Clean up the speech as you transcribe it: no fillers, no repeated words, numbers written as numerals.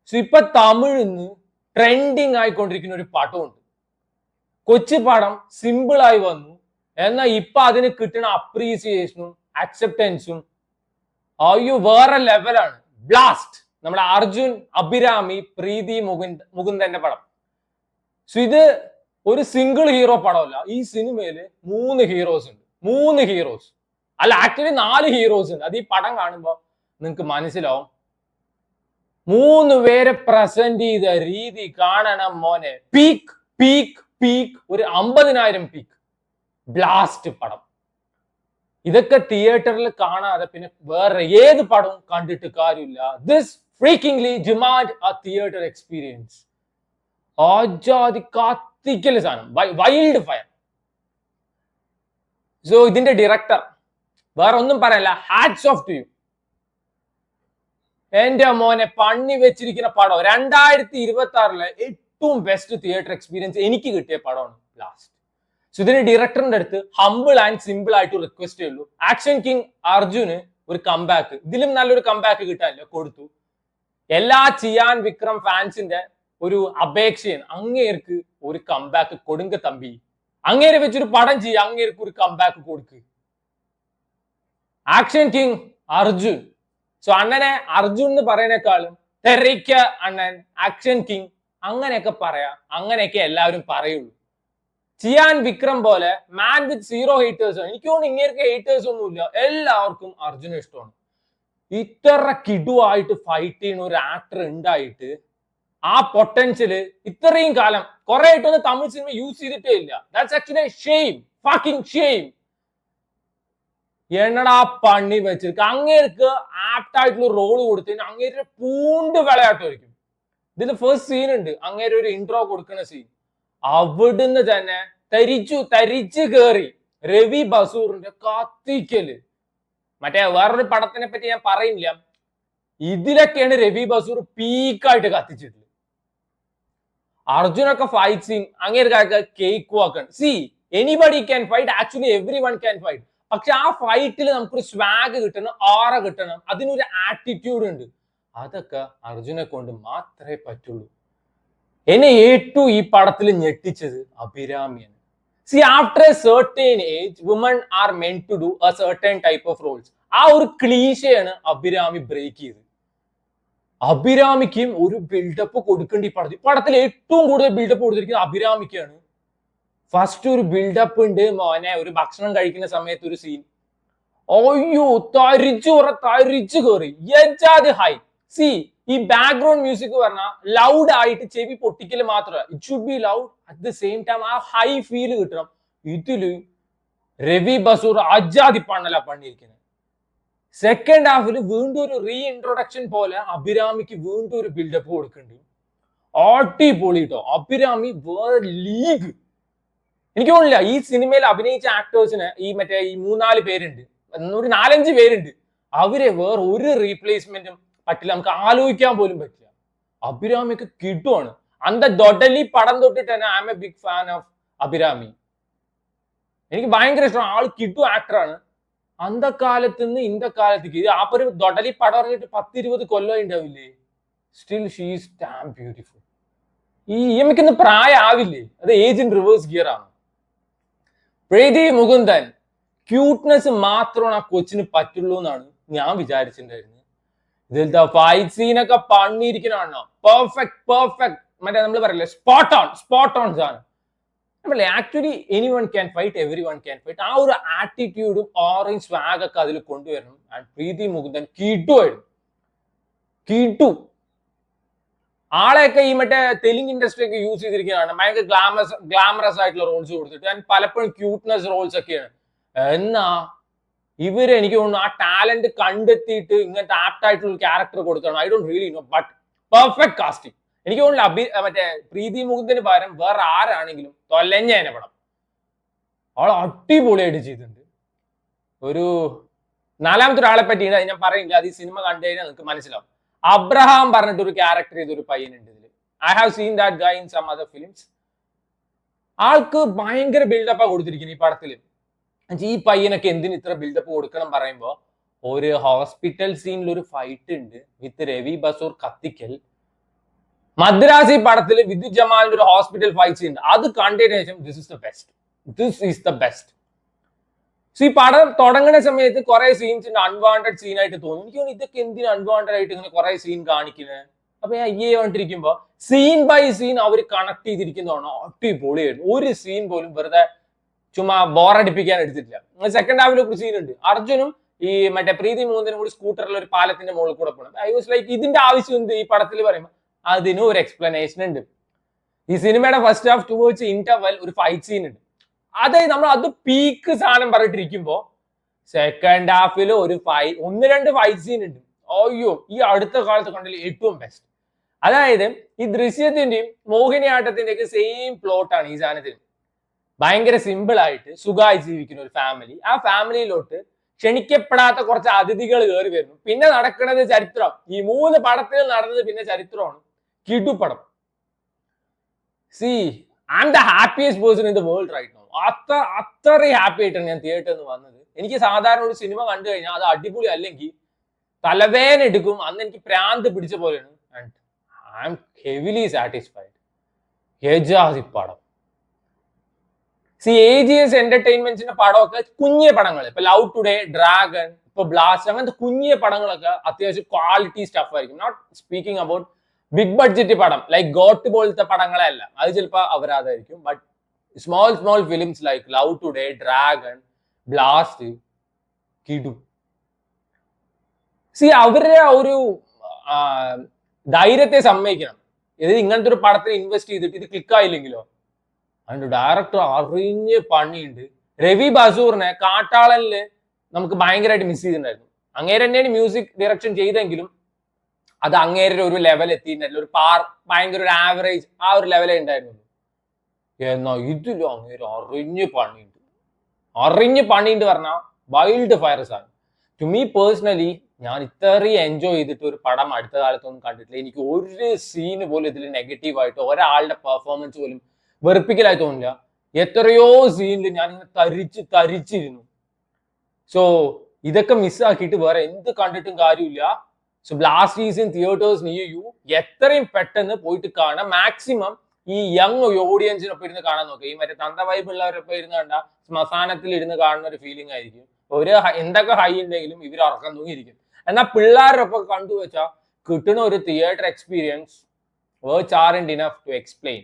So ഇപ്പൊ തമിഴിന്ന് trending ആയിക്കൊണ്ടിരിക്കുന്ന ഒരു പടമുണ്ട്. കൊച്ചി പടം സിമ്പിൾ ആയി വന്നു, എന്നാൽ ഇപ്പൊ അതിന് കിട്ടുന്ന അപ്രീസിയേഷനും അക്സെപ്റ്റൻസും അയ്യോ വേറെ ലെവലാണ്. ബ്ലാസ്റ്റ്, നമ്മുടെ അർജുൻ അഭിരാമി പ്രീതി മുകുന്ദന്റെ പടം. സോ ഇത് ഒരു സിംഗിൾ ഹീറോ പടമല്ല. ഈ സിനിമയില് 3 ഹീറോസ് ഉണ്ട്. 3 ഹീറോസ് അല്ല, ആക്ച്വലി 4 ഹീറോസ് ഉണ്ട്. അത് ഈ പടം കാണുമ്പോൾ നിങ്ങൾക്ക് മനസ്സിലാവും. 3 പേരെ പ്രസന്റ് ചെയ്ത രീതി കാണണം മോനെ. പീക്ക് പീക്ക് പീക്ക്, ഒരു 50,000 പീക്ക്. ബ്ലാസ്റ്റ് പടം. ഇതൊക്കെ തിയേറ്ററിൽ കാണാതെ പിന്നെ വേറെ ഏത് പടവും കണ്ടിട്ട് കാര്യമില്ല. This freakingly demand a theatre experience. ആജാതി കത്തിക്കല് സാധനം, വൈൽഡ് ഫയർ. സോ ഇതിന്റെ ഡയറക്ടർ വേറെ ഒന്നും പറയല്ല, ഹാറ്റ്സ് ഓഫ് ടു യു. എന്റെ മോനെ പണി വെച്ചിരിക്കുന്ന പടം. 2026 ഏറ്റവും ബെസ്റ്റ് തിയേറ്റർ എക്സ്പീരിയൻസ് എനിക്ക് കിട്ടിയ പടമാണ് ബ്ലാസ്റ്റ്. സോ ഇതിന്റെ ഡയറക്ടറിന്റെ അടുത്ത് ഹംബിൾ ആൻഡ് സിമ്പിൾ ആയിട്ട് റിക്വസ്റ്റ് ചെയ്യുള്ളൂ. ആക്ഷൻ കിങ് അർജുന് ഒരു കംബാക്ക്, ഇതിലും നല്ലൊരു കംബാക്ക് കിട്ടാനില്ല, കൊടുത്തു. എല്ലാ ചിയാൻ വിക്രം ഫാൻസിന്റെ ഒരു അപേക്ഷയാണ്, അങ്ങേർക്ക് ഒരു കംബാക്ക് കൊടുങ്ക തമ്പി. അങ്ങേരെ വെച്ചൊരു പടം ചെയ്യുക, അങ്ങേർക്ക് ഒരു കംബാക്ക് കൊടുക്ക്. Action king Arjun. സോ അണ്ണനെ അർജുൻ എന്ന് പറയുന്നേക്കാളും തെറിക്ക അണ്ണൻ, ആക്ഷൻ കിങ് അങ്ങനെയൊക്കെ പറയാം. അങ്ങനെയൊക്കെ എല്ലാവരും പറയുള്ളൂ. ചിയാൻ വിക്രം പോലെ മാൻ വിത്ത് 0 ഹേറ്റേഴ്സ്. എനിക്ക് തോന്നുന്നു ഇങ്ങേർക്ക് ഹേറ്റേഴ്സ് ഒന്നുമില്ല, എല്ലാവർക്കും അർജുന ഇഷ്ടമാണ്. ഇത്ര കിടുവായിട്ട് ഫൈറ്റ് ചെയ്യുന്ന ഒരു ആക്ടർ ഉണ്ടായിട്ട് ആ പൊട്ടൻഷ്യല് ഇത്രയും കാലം കുറെ ആയിട്ടൊന്നും തമിഴ് സിനിമ യൂസ് ചെയ്തിട്ടേ ഇല്ല. That's actually shame, fucking shame. എന്നടാ പണി വെച്ചിരിക്കും. അങ്ങേർക്ക് ആപ്റ്റ് ആയിട്ടുള്ള റോള് കൊടുത്തതിന് അങ്ങേര് പൂണ്ട് വിളയാട്ടമായിരിക്കും. ഇതിൽ ഫസ്റ്റ് സീൻ ഉണ്ട്, അങ്ങേര് ഒരു ഇൻട്രോ കൊടുക്കുന്ന സീൻ. അവിടുന്ന് തന്നെ തരിച്ചു കേറി രവി ബസൂറിന്റെ കത്തിക്കല്. മറ്റേ വേറൊരു പടത്തിനെ പറ്റി ഞാൻ പറയുന്നില്ല, ഇതിലൊക്കെയാണ് രവി ബസൂർ പീക്കായിട്ട് കത്തിച്ചിട്ടുള്ളത്. അർജുനൊക്കെ ഫൈറ്റ് സീൻ അങ്ങേർക്കൊക്കെ കേക്ക് വാക്കാണ്. See anybody can fight, actually everyone can fight. പക്ഷെ ആ ഫൈറ്റിൽ നമുക്കൊരു സ്വാഗ് കിട്ടണം, ആറ കിട്ടണം, അതിനൊരു ആറ്റിറ്റ്യൂഡ് ഉണ്ട്. അതൊക്കെ അർജുനെ കൊണ്ട് മാത്രമേ പറ്റുള്ളൂ. എന്നെ ഏറ്റവും ഈ പടത്തിൽ ഞെട്ടിച്ചത് അഭിരാമിയാണ്. See after a certain age woman are meant to do a certain type of roles. ആ ഒരു ക്ലീശയാണ് അഭിരാമി ബ്രേക്ക് ചെയ്തത്. അഭിരാമിക്കും ഒരു ബിൽഡപ്പ് കൊടുക്കേണ്ട ഈ പടത്തിൽ. പടത്തിൽ ഏറ്റവും കൂടുതൽ ബിൽഡപ്പ് കൊടുത്തിരിക്കുന്നത് അഭിരാമിക്കാണ്. ഫസ്റ്റ് ഒരു ബിൽഡപ്പ് ഉണ്ട് മോനെ, ഒരു ഭക്ഷണം കഴിക്കുന്ന സമയത്ത് ഒരു സീൻ. അയ്യോ തരിച്ചു കയറി യജാതി ഹൈ. സി ഈ ബാക്ക്ഗ്രൗണ്ട് മ്യൂസിക് പറഞ്ഞാൽ ലൗഡ് ആയിട്ട് ചെവി പൊട്ടിക്കല് മാത്രമല്ല, it should be loud at the same time. ആ ഹൈ ഫീൽ കിട്ടണം. ഇതില് രവി ബസൂർ അജാതി പണ്ണല പണിയിരിക്കുന്നത്. സെക്കൻഡ് ഹാഫിൽ വീണ്ടും ഒരു റീ ഇൻട്രൊഡക്ഷൻ പോലെ അഭിരാമിക്ക് വീണ്ടും ഒരു ബിൽഡപ്പ് കൊടുക്കുന്നുണ്ട്. അടിപൊളി കേട്ടോ. അഭിരാമി വേറെ ലീഗ്. എനിക്ക് തോന്നില്ല ഈ സിനിമയിൽ അഭിനയിച്ച ആക്ടേഴ്സിന് ഈ 3-4 പേരുണ്ട്, ഒരു 4-5 പേരുണ്ട്, അവരെ വേറെ ഒരു റീപ്ലേസ്മെന്റും പറ്റില്ല, നമുക്ക് ആലോചിക്കാൻ പോലും പറ്റില്ല. അഭിരാമിക്ക് കിട്ടുവാണ്. അന്ത ദൊഡലി പടം തൊട്ടിട്ട് തന്നെ I am a big fan of Abhirami. എനിക്ക് ഭയങ്കര ഇഷ്ടമാണ്. ആൾ കിട്ടു ആക്ടറാണ്. അന്തക്കാലത്ത് നിന്ന് ഇന്ത കാലത്തേക്ക് ആ ഒരു ദൊഡലി പടം ഇറങ്ങിയിട്ട് 10-20 കൊല്ലം ഉണ്ടാവില്ലേ, സ്റ്റിൽ ഷീസ് ഡാം ബ്യൂട്ടിഫുൾ. ഈ എമ്മയ്ക്കൊന്നും പ്രായമാവില്ലേ, അത് ഏജ് ഇൻ റിവേഴ്സ് ഗിയർ ആണ്. പ്രീതി മുകുന്ദൻ ക്യൂട്ട്നെസ് മാത്രമാണ് ആ കൊച്ചിന് പറ്റുള്ളൂ എന്നാണ് ഞാൻ വിചാരിച്ചിട്ടുണ്ടായിരുന്നത്. ഇതിലത്തെ ഫൈറ്റ് സീനൊക്കെ പണിയിരിക്കണോ, പെർഫെക്റ്റ്. മറ്റേ നമ്മൾ പറയില്ലേ സ്പോട്ട് ഓൺ സാധനം. നമ്മളെ actually any one can fight, every one can fight. ആ ഒരു ആറ്റിറ്റ്യൂഡും ഓറഞ്ച് സ്വാഗ് ഒക്കെ അതിൽ കൊണ്ടുവരണം. ആൻഡ് പ്രീതി മുകുന്ദൻ കിട്ടു. ആളെയൊക്കെ ഈ മറ്റേ തെലുങ്ക് ഇൻഡസ്ട്രി ഒക്കെ യൂസ് ചെയ്തിരിക്കുന്നതാണ്. ഭയങ്കര ഗ്ലാമറസ് ആയിട്ടുള്ള റോൾസ് കൊടുത്തിട്ട് ആൻഡ് പലപ്പോഴും ക്യൂട്ട്നെസ് റോൾസ് ഒക്കെയാണ്. എന്നാ ഇവര് എനിക്ക് തോന്നുന്നു ആ ടാലന്റ് കണ്ടെത്തിയിട്ട് ഇങ്ങനത്തെ ആപ്റ്റ് ആയിട്ടുള്ള ക്യാരക്ടർ കൊടുക്കണം. I don't really know, but perfect casting. എനിക്ക് തോന്നുന്നു മറ്റേ പ്രീതി മുകുന്ദന് പകരം വേറെ ആരാണെങ്കിലും തൊലഞ്ഞേനെ പടം. അവൾ അടിപൊളിയായിട്ട് ചെയ്തിട്ടുണ്ട്. ഒരു 4ാമത്തെ ഒരാളെ പറ്റിയിട്ട് ഞാൻ പറയില്ല, അത് ഈ സിനിമ കണ്ടു കഴിഞ്ഞാൽ നിങ്ങൾക്ക് മനസ്സിലാവും. അബ്രഹാം പറഞ്ഞിട്ട് ഒരു ക്യാരക്ടർ ചെയ്തൊരു പയ്യനുണ്ട് ഇതിൽ. I have seen that guy in some other films. ആൾക്ക് ഭയങ്കര ബിൽഡപ്പാ കൊടുത്തിരിക്കുന്നത് ഈ പടത്തിൽ. ഈ പയ്യനൊക്കെ എന്തിന് ഇത്ര ബിൽഡപ്പ് കൊടുക്കണം പറയുമ്പോ, ഒരു ഹോസ്പിറ്റൽ സീനിൽ ഒരു ഫൈറ്റ് ഉണ്ട് വിത്ത് രവി ബസൂർ കത്തിക്കൽ. മദ്രാസി പടത്തിൽ വിദ്യുത് ജമാലിന്റെ ഒരു ഹോസ്പിറ്റൽ ഫൈറ്റ് ഉണ്ട്. അത് കണ്ടതിന് ശേഷം this is the best. So ഈ പടം തുടങ്ങുന്ന സമയത്ത് കുറെ സീൻസ് അൺവാണ്ടഡ് സീൻ ആയിട്ട് തോന്നും. എനിക്ക് തോന്നുന്നു ഇതൊക്കെ എന്തിനും അൺവാണ്ടഡ് ആയിട്ട് ഇങ്ങനെ കുറെ സീൻ കാണിക്കുന്നത്. അപ്പൊ ഞാൻ അയ്യേ കണ്ടിരിക്കുമ്പോ സീൻ ബൈ സീൻ അവർ കണക്ട് ചെയ്തിരിക്കുന്നതാണ്. അടിപൊളിയായിരുന്നു. ഒരു സീൻ പോലും വെറുതെ ചുമ്മാ ബോറടിപ്പിക്കാൻ എടുത്തിട്ടില്ല. സെക്കൻഡ് ഹാഫിൽ ഒരു സീൻ ഉണ്ട്, അർജുനും ഈ മറ്റേ പ്രീതി മൂന്നിനും കൂടി സ്കൂട്ടറിൽ ഒരു പാലത്തിന്റെ മുകളിൽ കൂടെ പോകണം. ഐ വാസ് ലൈക്ക് ഇതിന്റെ ആവശ്യം എന്ത് ഈ പടത്തിൽ പറയുമ്പോൾ അതിനും ഒരു എക്സ്പ്ലനേഷൻ ഉണ്ട്. ഈ സിനിമയുടെ ഫസ്റ്റ് ഹാഫ് ടുവേർഡ്സ് ഇന്റർവെൽ ഒരു ഫൈറ്റ് സീൻ ഉണ്ട്. അതായത് നമ്മൾ അത് പീക്ക് സാധനം പറഞ്ഞിട്ടിരിക്കുമ്പോ സെക്കൻഡ് ഹാഫിൽ ഒരു ഒന്ന് രണ്ട് ഫൈറ്റ് സീൻ ഉണ്ട്. അയ്യോ, ഈ അടുത്ത കാലത്ത് കണ്ടതിൽ ഏറ്റവും ബെസ്റ്റ്. അതായത് ഈ ദൃശ്യത്തിന്റെയും മോഹിനിയാട്ടത്തിന്റെ ഒക്കെ സെയിം പ്ലോട്ടാണ് ഈ സാധനത്തിന്. ഭയങ്കര സിമ്പിൾ ആയിട്ട് സുഖമായി ജീവിക്കുന്ന ഒരു ഫാമിലി, ആ ഫാമിലിയിലോട്ട് ക്ഷണിക്കപ്പെടാത്ത കുറച്ച് അതിഥികൾ കയറി വരുന്നു. പിന്നെ നടക്കുന്നത് ചരിത്രം. ഈ 3 പടത്തിൽ നടന്നത് പിന്നെ ചരിത്രമാണ്. കിടുപടം. See I am the happiest person in the world right now. അത്രയും ഹാപ്പി ആയിട്ടാണ് ഞാൻ തിയേറ്ററിൽ നിന്ന് വന്നത്. എനിക്ക് സാധാരണ ഒരു സിനിമ കണ്ടു കഴിഞ്ഞാൽ അത് അടിപൊളി അല്ലെങ്കിൽ തലവേദന എടുക്കും. അന്ന് എനിക്ക് പ്രാന്ത് പിടിച്ച പോലെയാണ്. And I am heavily satisfied. ഹെജാസി പടം. AGS എന്റർടൈൻമെന്റ്സിന്റെ പടമൊക്കെ കുഞ്ഞിയ പടങ്ങൾ, ഇപ്പൊ ലവ് ടുഡേ, ഡ്രാഗൺ, ഇപ്പൊ ബ്ലാസ്റ്റ്, അങ്ങനത്തെ കുഞ്ഞിയ പടങ്ങളൊക്കെ അത്യാവശ്യം ക്വാളിറ്റി സ്റ്റഫ് ആയിരിക്കും. Not speaking about big budget പടം ലൈക്ക് ഗോട്ട് പോലത്തെ പടങ്ങളല്ല, അത് ചിലപ്പോൾ അവരാതായിരിക്കും. But small films like Love Today, Dragon, Blast, കിഡു. അവരുടെ ഒരു ധൈര്യത്തെ സമ്മതിക്കണം. ഇത് ഇങ്ങനത്തെ ഒരു പടത്തിന് ഇൻവെസ്റ്റ് ചെയ്തിട്ട് ഇത് ക്ലിക്ക് ആയില്ലെങ്കിലോ. അതിന്റെ ഡയറക്ടർ അറിഞ്ഞ് പണിയുണ്ട്. രവി ബസൂറിനെ കാട്ടാളനില് നമുക്ക് ഭയങ്കരമായിട്ട് മിസ് ചെയ്തിട്ടുണ്ടായിരുന്നു. അങ്ങേര് തന്നെയാണ് മ്യൂസിക് ഡയറക്ഷൻ ചെയ്തെങ്കിലും അത് അങ്ങേരുടെ ഒരു ലെവൽ എത്തിയിട്ടുണ്ടായില്ല. ഒരു ഭയങ്കര ഒരു ആവറേജ് ആ ഒരു ലെവലേ ഉണ്ടായിരുന്നു. എന്നാ ഇതിലും അങ്ങേര് അറിഞ്ഞ് പണിയുണ്ട് പറഞ്ഞാൽ വൈൽഡ് ഫയർസ് ആണ്. ടു മീ പേഴ്സണലി ഞാൻ ഇത്രയും എൻജോയ് ചെയ്തിട്ട് ഒരു പടം അടുത്ത കാലത്തൊന്നും കണ്ടിട്ടില്ല. എനിക്ക് ഒരു സീന് പോലും ഇതിൽ നെഗറ്റീവായിട്ടോ ഒരാളുടെ പെർഫോമൻസ് പോലും വെറുപ്പിക്കലായി തോന്നില്ല. എത്രയോ സീനിൽ ഞാൻ ഇങ്ങനെ തരിച്ചിരുന്നു. സോ ഇതൊക്കെ മിസ്സാക്കിയിട്ട് വേറെ എന്ത് കണ്ടിട്ടും കാര്യമില്ല. So blast is in theatres near you. എത്രയും പെട്ടെന്ന് പോയിട്ട് കാണാം. മാക്സിമം ഈ യങ് ഓഡിയൻസിനൊപ്പം ഇരുന്ന് കാണാൻ നോക്കുക. ഈ മറ്റേ തന്ത വൈബ് ഉള്ളവരൊപ്പം ഇരുന്ന് കണ്ട ശ്മശാനത്തിൽ ഇരുന്ന് കാണുന്ന ഒരു ഫീലിംഗ് ആയിരിക്കും. ഒരു എന്തൊക്കെ ഹൈ ഉണ്ടെങ്കിലും ഇവർ ഉറക്കം തൂങ്ങിയിരിക്കും. എന്നാൽ പിള്ളേരൊപ്പം കണ്ടുവച്ചാൽ കിട്ടുന്ന ഒരു theatre experience words aren't enough to explain.